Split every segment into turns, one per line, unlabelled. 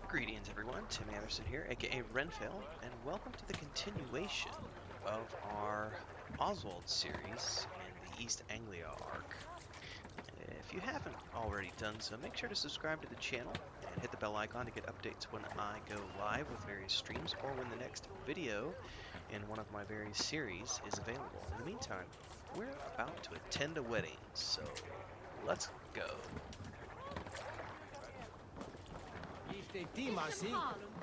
Greetings everyone, Tim Anderson here, aka Renfail, and welcome to the continuation of our Oswald series in the East Anglia arc. If you haven't already done so, make sure to subscribe to the channel and hit the bell icon to get updates when I go live with various streams or when the next video in one of my various series is available. In the meantime, we're about to attend a wedding, so let's go.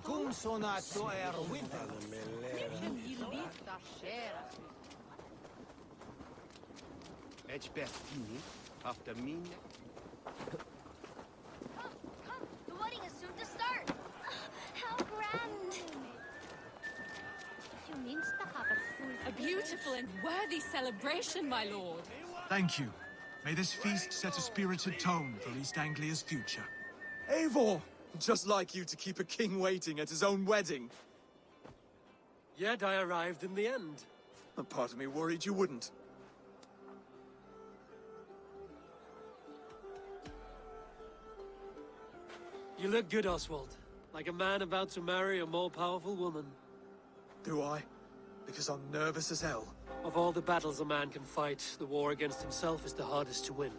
Cum sonato winter. Ec Bertini, after mine.
Come, the wedding is soon to start. How grand! You means to have a
beautiful and worthy celebration, my lord.
Thank you. May this feast set a spirited tone for East Anglia's future.
Eivor! Just like you to keep a king waiting at his own wedding.
Yet I arrived in the end.
A part of me worried you wouldn't.
You look good, Oswald. Like a man about to marry a more powerful woman.
Do I? Because I'm nervous as hell.
Of all the battles a man can fight, the war against himself is the hardest to win.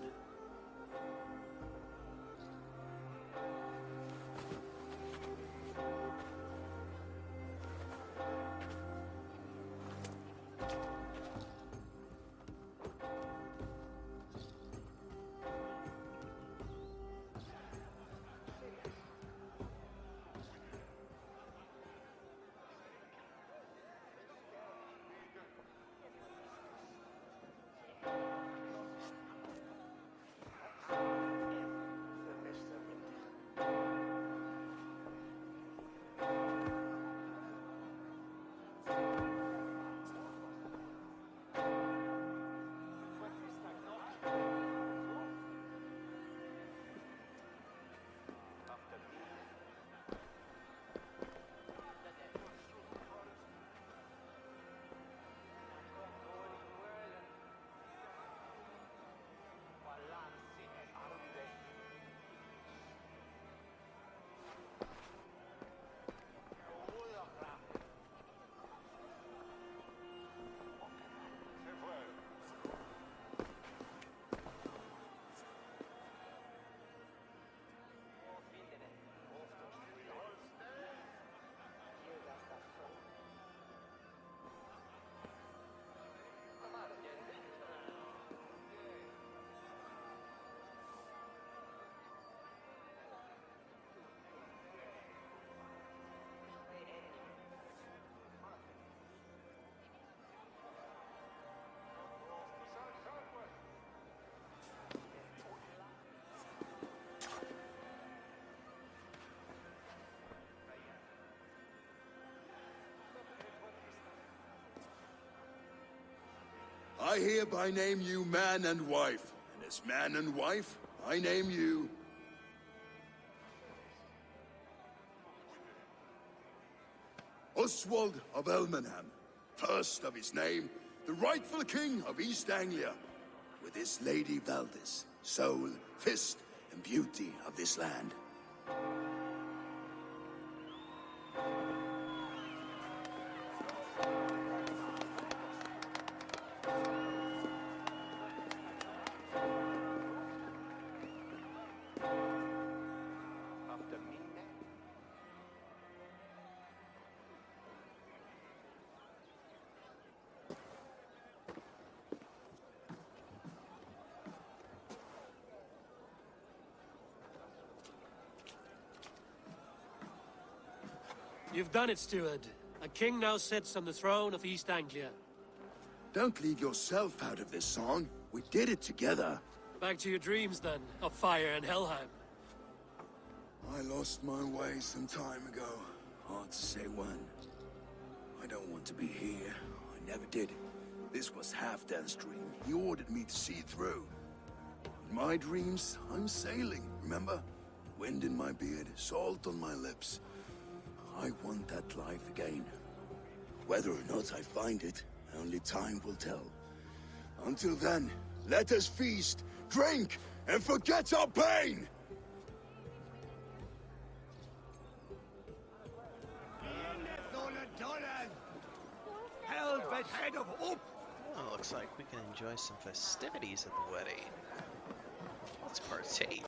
I hereby name you man and wife, and as man and wife, I name you... Oswald of Elmenham, first of his name, the rightful king of East Anglia, with his lady Valdis, soul, fist, and beauty of this land.
You've done it, steward. A king now sits on the throne of East Anglia.
Don't leave yourself out of this song. We did it together.
Back to your dreams, then, of fire and Helheim.
I lost my way some time ago. Hard to say when. I don't want to be here. I never did. This was Halfdan's dream. He ordered me to see through. In my dreams, I'm sailing, remember? Wind in my beard, salt on my lips. I want that life again. Whether or not I find it, only time will tell. Until then, let us feast, drink, and forget our pain!
looks like we can enjoy some festivities at the wedding. Let's partake.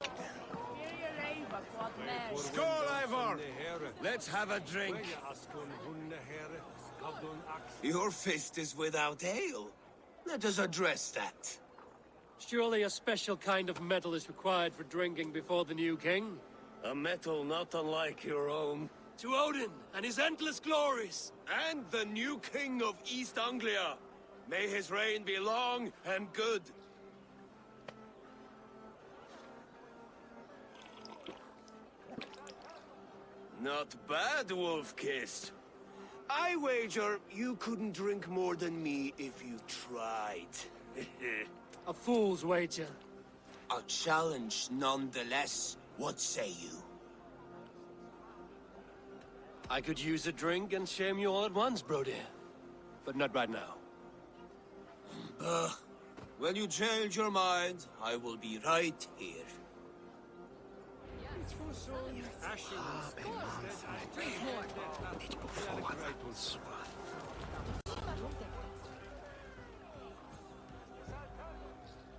Skål, Eivor! Let's have a drink.
Your fist is without ale. Let us address that.
Surely a special kind of metal is required for drinking before the new king?
A metal not unlike your own.
To Odin and his endless glories!
And the new king of East Anglia. May his reign be long and good. Not bad, Wolf-Kissed. I wager you couldn't drink more than me if you tried.
A fool's wager.
A challenge nonetheless. What say you?
I could use a drink and shame you all at once, bro dear. But not right now.
When you change your mind, I will be right here.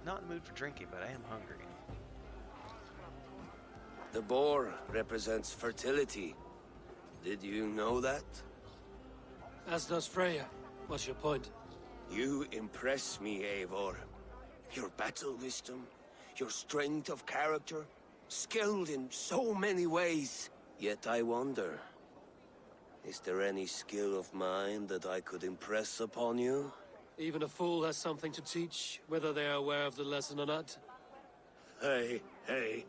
Not in the mood for drinking, but I am hungry.
The boar represents fertility. Did you know that?
As does Freya. What's your point?
You impress me, Eivor. Your battle wisdom, your strength of character, skilled in so many ways. Yet I wonder, is there any skill of mine that I could impress upon you?
Even a fool has something to teach, whether they are aware of the lesson or not.
Hey, hey.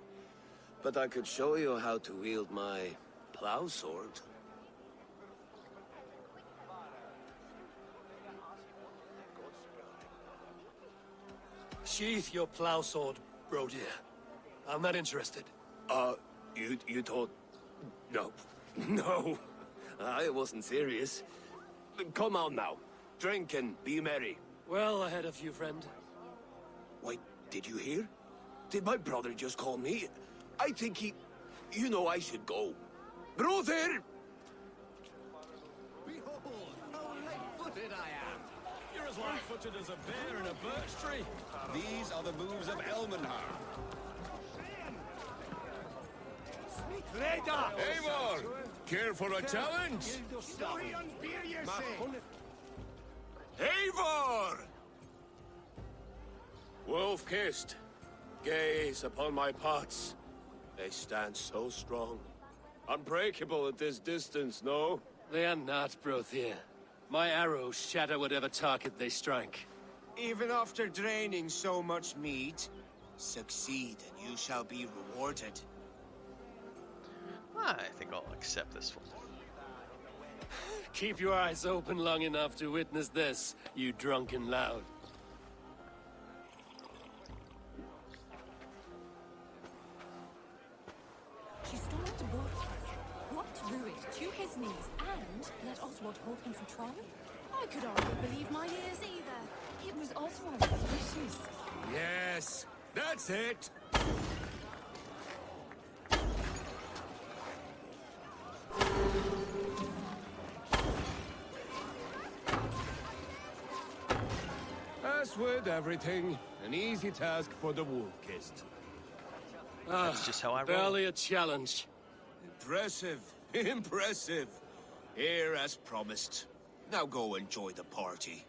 But I could show you how to wield my plow sword.
Sheath your plow sword, bro dear. I'm not interested.
You thought... No. No. I wasn't serious. Come on now. Drink and be merry.
Well ahead of you, friend.
Wait, did you hear? Did my brother just call me? I think he... You know I should go. Brother!
Behold, how light-footed I am! You're as light-footed as a bear in a birch tree. These are the moves of Elmenhar.
Eivor! Care for a challenge?
Eivor! Wolf-Kissed, gaze upon my pots. They stand so strong. Unbreakable at this distance, no?
They are not, bro dear. My arrows shatter whatever target they strike.
Even after draining so much meat, succeed and you shall be rewarded.
I think I'll accept this one.
Keep your eyes open long enough to witness this, you drunken loud.
She stormed both. What Rurik to his knees and let Oswald hold him for trial?
I could hardly believe my ears either. It was Oswald's wishes.
Yes, that's it.
As with everything, an easy task for the Wolf-Kissed.
That's just how I roll.
Barely a challenge.
Impressive, impressive. Here as promised. Now go enjoy the party.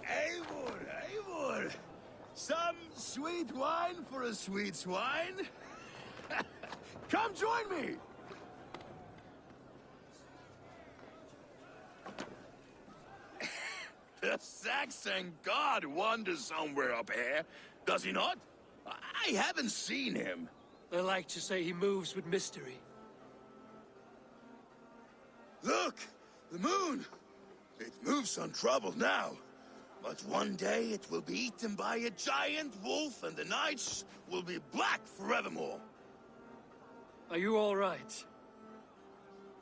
Eivor! Some sweet wine for a sweet swine? Come join me! The Saxon god wanders somewhere up here, does he not? I haven't seen him.
They like to say he moves with mystery.
Look! The moon! It moves untroubled now. But one day it will be eaten by a giant wolf and the nights will be black forevermore.
Are you all right?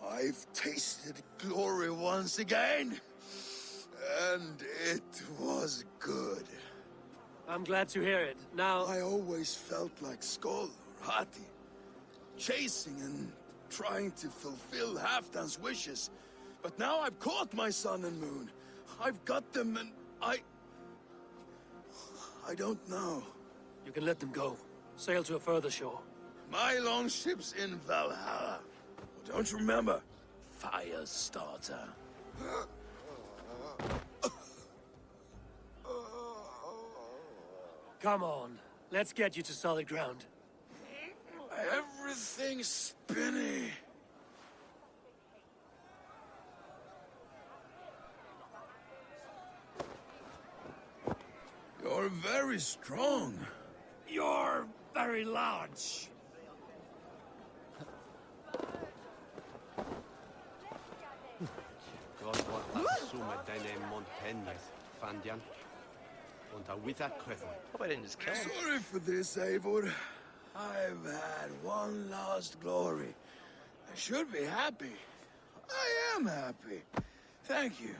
I've tasted glory once again, and it was good.
I'm glad to hear it. Now,
I always felt like Skoll or Hati, chasing and trying to fulfill Halfdan's wishes. But now I've caught my sun and moon. I've got them and I don't know.
you can let them go. Sail to a further shore.
My longship's in Valhalla. Don't you remember? Firestarter.
Come on, let's get you to solid ground.
Everything's spinny. You're very strong.
You're very large.
Hope I didn't just kill him.
Sorry for this, Eivor. I've had one last glory. I should be happy. I am happy. Thank you.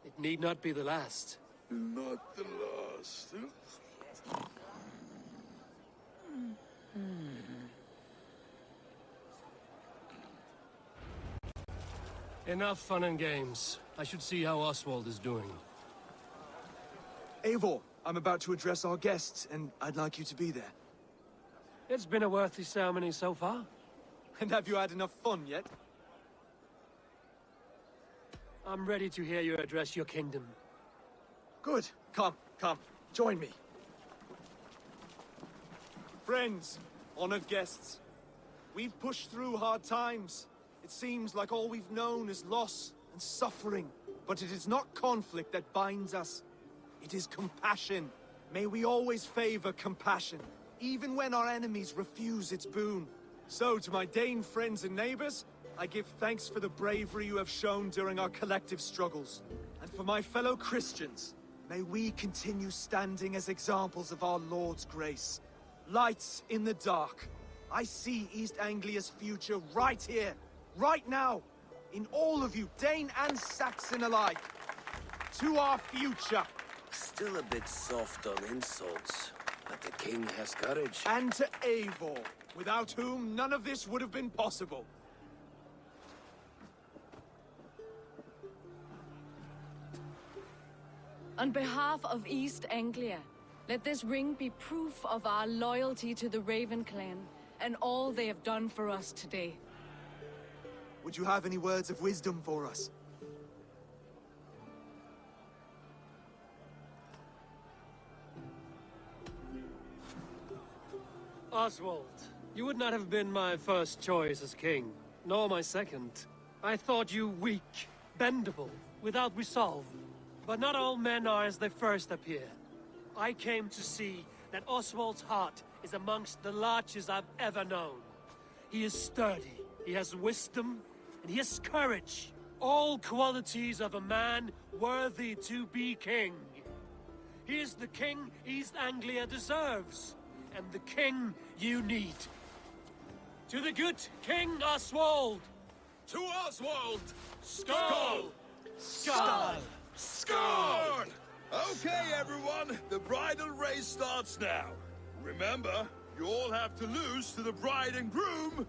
It need not be the last.
Not the last.
Enough fun and games. I should see how Oswald is doing.
Eivor, I'm about to address our guests, and I'd like you to be there.
It's been a worthy ceremony so far.
And have you had enough fun yet?
I'm ready to hear you address your kingdom.
Good. Come. Join me. Friends, honored guests. We've pushed through hard times. It seems like all we've known is loss and suffering. But it is not conflict that binds us. It is compassion. May we always favor compassion, even when our enemies refuse its boon. So, to my Dane friends and neighbors, I give thanks for the bravery you have shown during our collective struggles. And for my fellow Christians, may we continue standing as examples of our Lord's grace. Lights in the dark. I see East Anglia's future right here, right now, in all of you, Dane and Saxon alike. To our future.
Still a bit soft on insults, but the king has courage.
And to Eivor, without whom none of this would have been possible.
On behalf of East Anglia, let this ring be proof of our loyalty to the Raven clan and all they have done for us today.
Would you have any words of wisdom for us?
Oswald, you would not have been my first choice as king, nor my second. I thought you weak, bendable, without resolve. But not all men are as they first appear. I came to see that Oswald's heart is amongst the largest I've ever known. He is sturdy, he has wisdom, and he has courage. All qualities of a man worthy to be king. He is the king East Anglia deserves, and the king you need. To the good King Oswald!
To Oswald!
Skull!
Skull! Skull! Okay, everyone, the bridal race starts now. Remember, you all have to lose to the bride and groom.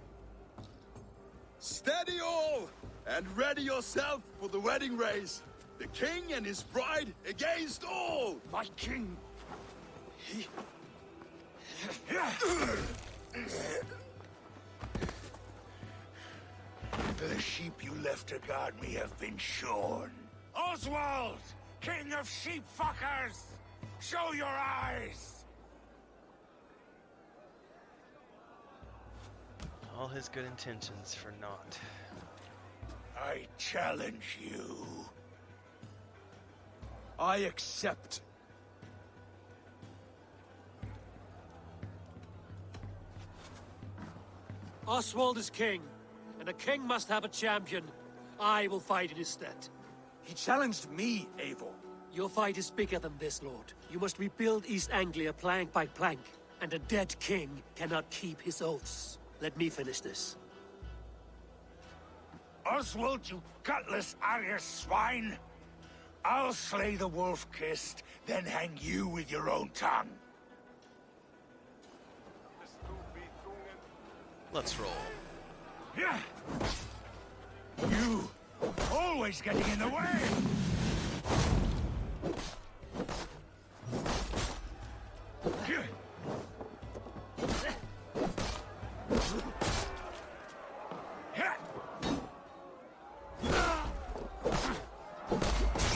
Steady all, and ready yourself for the wedding race. The king and his bride against all.
My king!
The sheep you left to guard me have been shorn. Oswald! King of sheep fuckers! Show your eyes!
All his good intentions for naught.
I challenge you.
I accept.
Oswald is king, and a king must have a champion. I will fight in his stead.
He challenged me, Eivor.
Your fight is bigger than this, Lord. You must rebuild East Anglia plank by plank, and a dead king cannot keep his oaths. Let me finish this.
Oswald, you gutless Arya swine! I'll slay the wolf-kissed, then hang you with your own tongue.
Let's roll.
Yeah. You always getting in the way.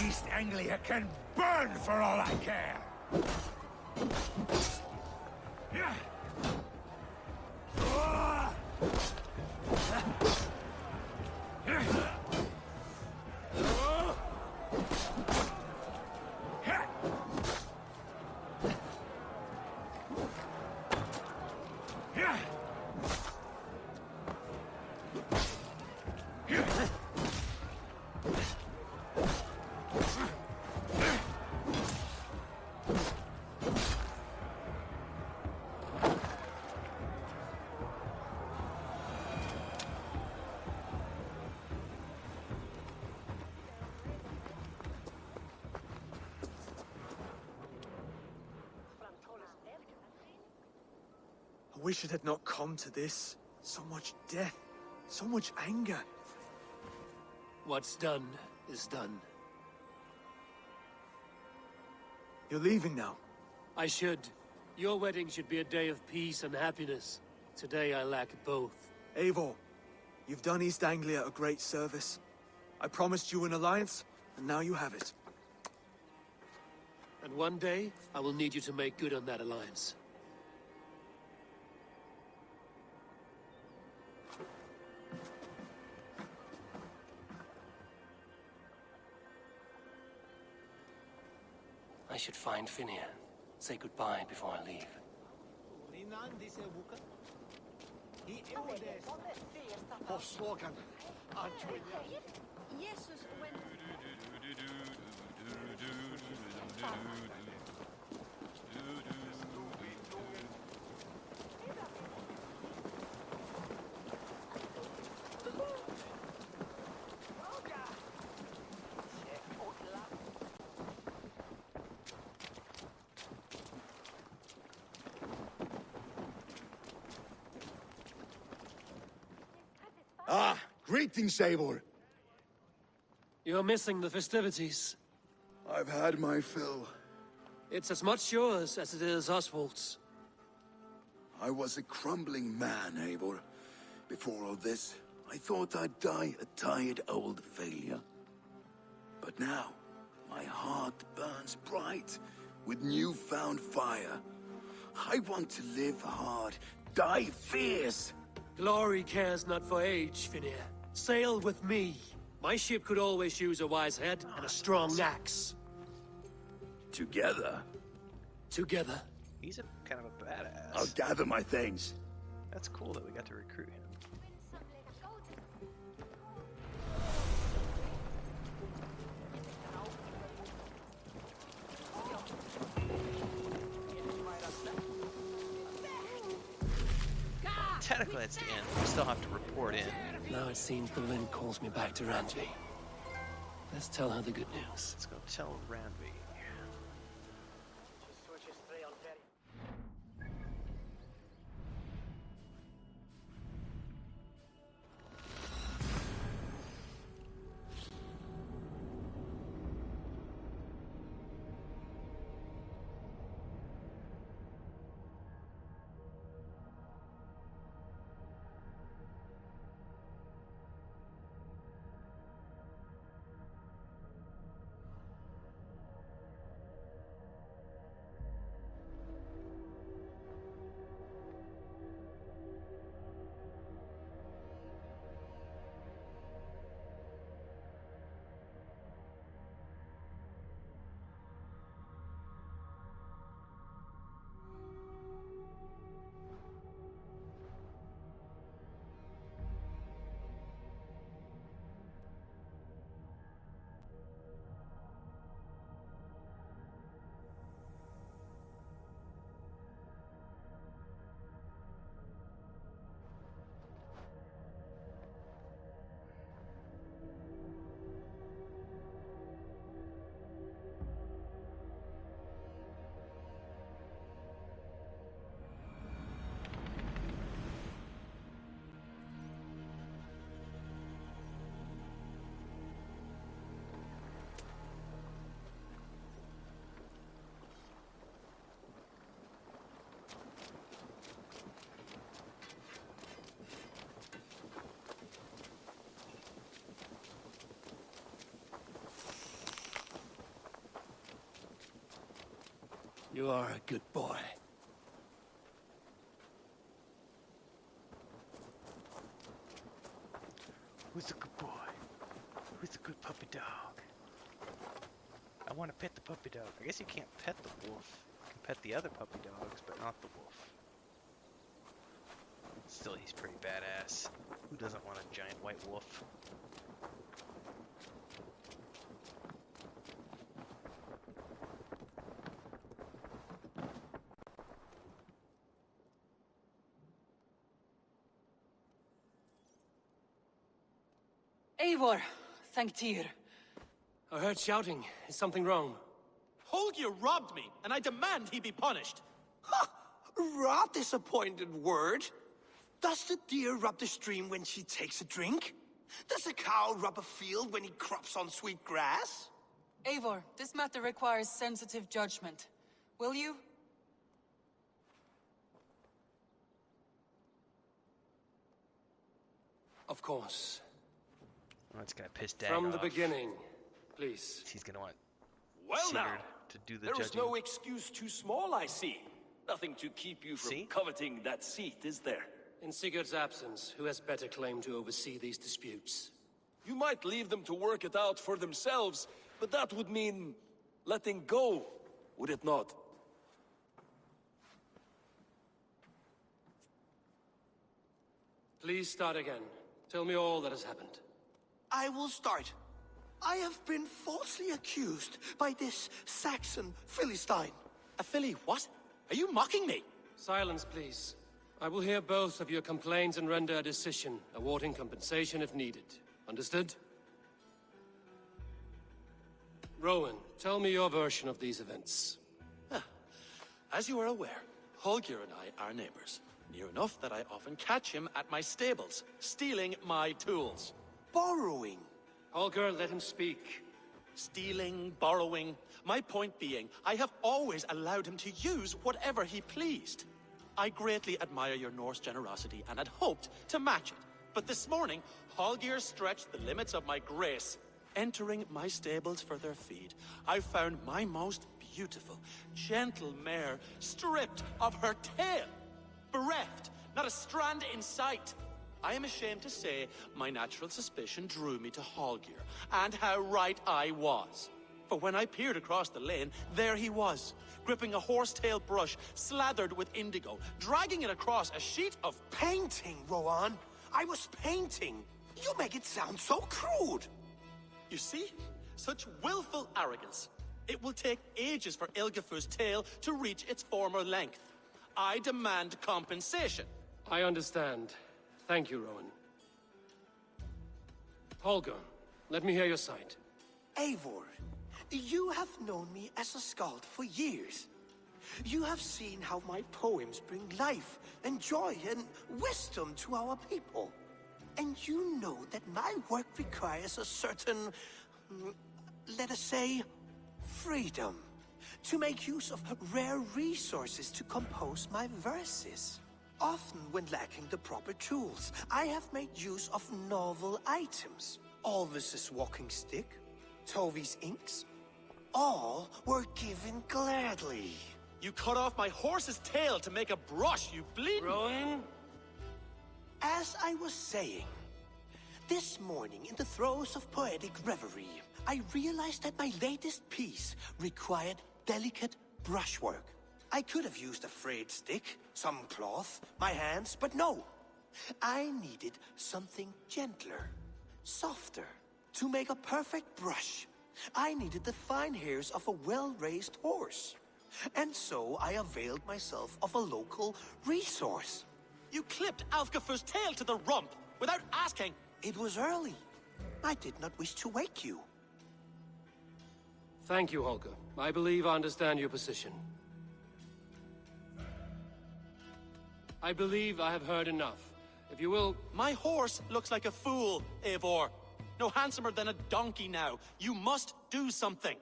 East Anglia can burn for all I care.
I wish it had not come to this. So much death, so much anger.
What's done is done.
You're leaving now.
I should. Your wedding should be a day of peace and happiness. Today I lack both.
Eivor, you've done East Anglia a great service. I promised you an alliance, and now you have it.
And one day, I will need you to make good on that alliance. I should find Finnea. Say goodbye before I leave.
Ah, greetings, Eivor.
You're missing the festivities.
I've had my fill.
It's as much yours as it is Oswald's.
I was a crumbling man, Eivor. Before all this, I thought I'd die a tired old failure. But now, my heart burns bright with newfound fire. I want to live hard, die fierce.
Glory cares not for age, Finnea. Sail with me. My ship could always use a wise head and a strong axe.
Together?
Together. He's a kind of a badass.
I'll gather my things.
That's cool that we got to recruit him. Technically, it's the end. We still have to report in.
Now it seems the wind calls me back to Randvi. Let's tell her the good news.
Let's go tell Randvi.
You are a good boy.
Who's a good boy? Who's a good puppy dog? I want to pet the puppy dog. I guess you can't pet the wolf. You can pet the other puppy dogs, but not the wolf. Still, he's pretty badass. Who doesn't want a giant white wolf?
Eivor, thank Tyr.
I heard shouting. Is something wrong?
Holger robbed me, and I demand he be punished.
Ha! Rot disappointed word. Does the deer rub the stream when she takes a drink? Does a cow rub a field when he crops on sweet grass?
Eivor, this matter requires sensitive judgment. Will you?
Of course.
Oh, it's gonna piss Dad
From
off.
the beginning, please.
He's gonna want
Well
Sigurd
now,
to do the
there is
judging.
no excuse too small, I see. Nothing to keep you from coveting that seat, is there?
In Sigurd's absence, who has better claim to oversee these disputes?
You might leave them to work it out for themselves, but that would mean letting go, would it not?
Please start again. Tell me all that has happened.
I will start. I have been falsely accused by this Saxon Philistine.
A Philly what? Are you mocking me?
Silence, please. I will hear both of your complaints and render a decision, awarding compensation if needed. Understood? Rowan, tell me your version of these events.
As you are aware, Holger and I are neighbors. Near enough that I often catch him at my stables, stealing my tools.
Borrowing.
Holger, let him speak.
Stealing, borrowing. My point being, I have always allowed him to use whatever he pleased. I greatly admire your Norse generosity and had hoped to match it. But this morning, Holger stretched the limits of my grace. Entering my stables for their feed, I found my most beautiful, gentle mare stripped of her tail. Bereft, not a strand in sight. I am ashamed to say my natural suspicion drew me to Holger, and how right I was. For when I peered across the lane, there he was, gripping a horsetail brush slathered with indigo, dragging it across a sheet of
painting, Rowan. I was painting. You make it sound so crude.
You see? Such willful arrogance. It will take ages for Ilgafur's tail to reach its former length. I demand compensation.
I understand. Thank you, Rowan. Holger, let me hear your side.
Eivor, you have known me as a skald for years. You have seen how my poems bring life and joy and wisdom to our people. And you know that my work requires a certain, let us say, freedom. To make use of rare resources to compose my verses. Often when lacking the proper tools, I have made use of novel items. Alvis's walking stick, Tovi's inks, all were given gladly.
You cut off my horse's tail to make a brush, you bleeding...
Rowan?
As I was saying, this morning in the throes of poetic reverie, I realized that my latest piece required delicate brushwork. I could have used a frayed stick, some cloth, my hands, but no. I needed something gentler, softer. To make a perfect brush, I needed the fine hairs of a well-raised horse. And so I availed myself of a local resource.
You clipped Alfgafur's tail to the rump without asking.
It was early. I did not wish to wake you.
Thank you, Holger. I believe I understand your position. I believe I have heard enough. If you will...
My horse looks like a fool, Eivor. No handsomer than a donkey now. You must do something.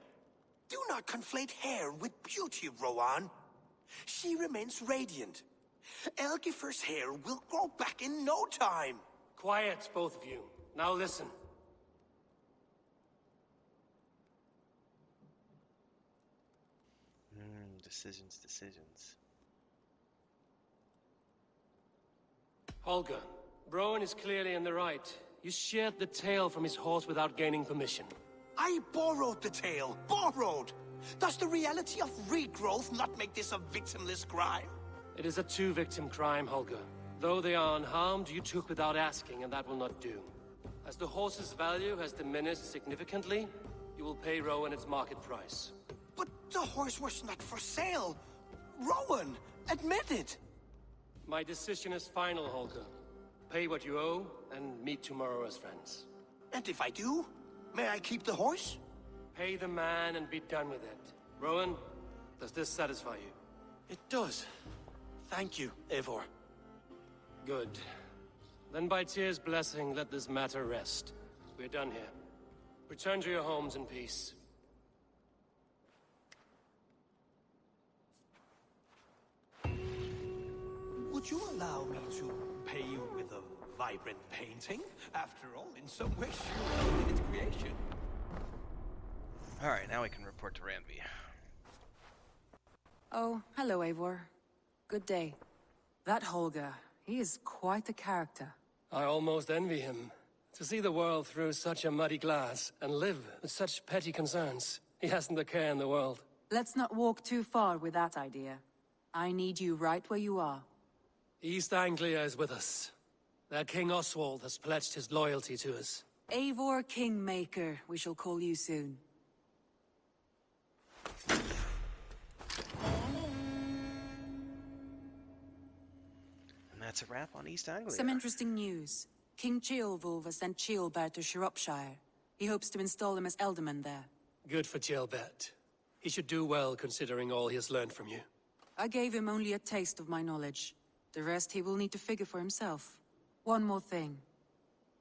Do not conflate hair with beauty, Rowan. She remains radiant. Elgifur's hair will grow back in no time.
Quiet, both of you. Now listen.
Decisions.
Holger, Rowan is clearly in the right. You shared the tail from his horse without gaining permission.
I borrowed the tail. Borrowed! Does the reality of regrowth not make this a victimless crime?
It is a two-victim crime, Holger. Though they are unharmed, you took without asking, and that will not do. As the horse's value has diminished significantly, you will pay Rowan its market price.
But the horse was not for sale. Rowan, admit it.
My decision is final, Holger. Pay what you owe, and meet tomorrow as friends.
And if I do, may I keep the horse?
Pay the man and be done with it. Rowan, does this satisfy you?
It does. Thank you, Eivor.
Good. Then by Tyr's blessing, let this matter rest. We're done here. Return to your homes in peace.
Would you allow me to pay you with a vibrant painting? After all, in some ways, you're its creation.
Alright, now we can report to Randvi.
Oh, hello, Eivor. Good day. That Holger, he is quite a character.
I almost envy him. To see the world through such a muddy glass, and live with such petty concerns. He hasn't a care in the world.
Let's not walk too far with that idea. I need you right where you are.
East Anglia is with us. Their King Oswald has pledged his loyalty to us.
Eivor Kingmaker, we shall call you soon.
And that's a wrap on East Anglia.
Some interesting news. King Ceolwulf has sent Ceolbert to Shropshire. He hopes to install him as Elderman there.
Good for Ceolbert. He should do well considering all he has learned from you.
I gave him only a taste of my knowledge. The rest he will need to figure for himself. One more thing.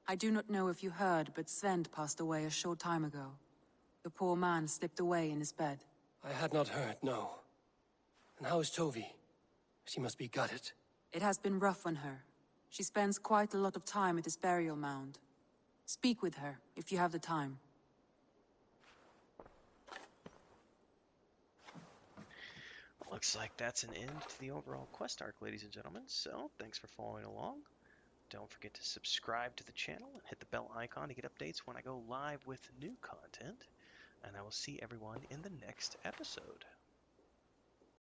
I do not know if you heard, but Svend passed away a short time ago. The poor man slipped away in his bed.
I had not heard, no. And how is Tovi? She must be gutted.
It has been rough on her. She spends quite a lot of time at his burial mound. Speak with her, if you have the time.
Looks like that's an end to the overall quest arc, ladies and gentlemen. So, thanks for following along. Don't forget to subscribe to the channel and hit the bell icon to get updates when I go live with new content. And I will see everyone in the next episode.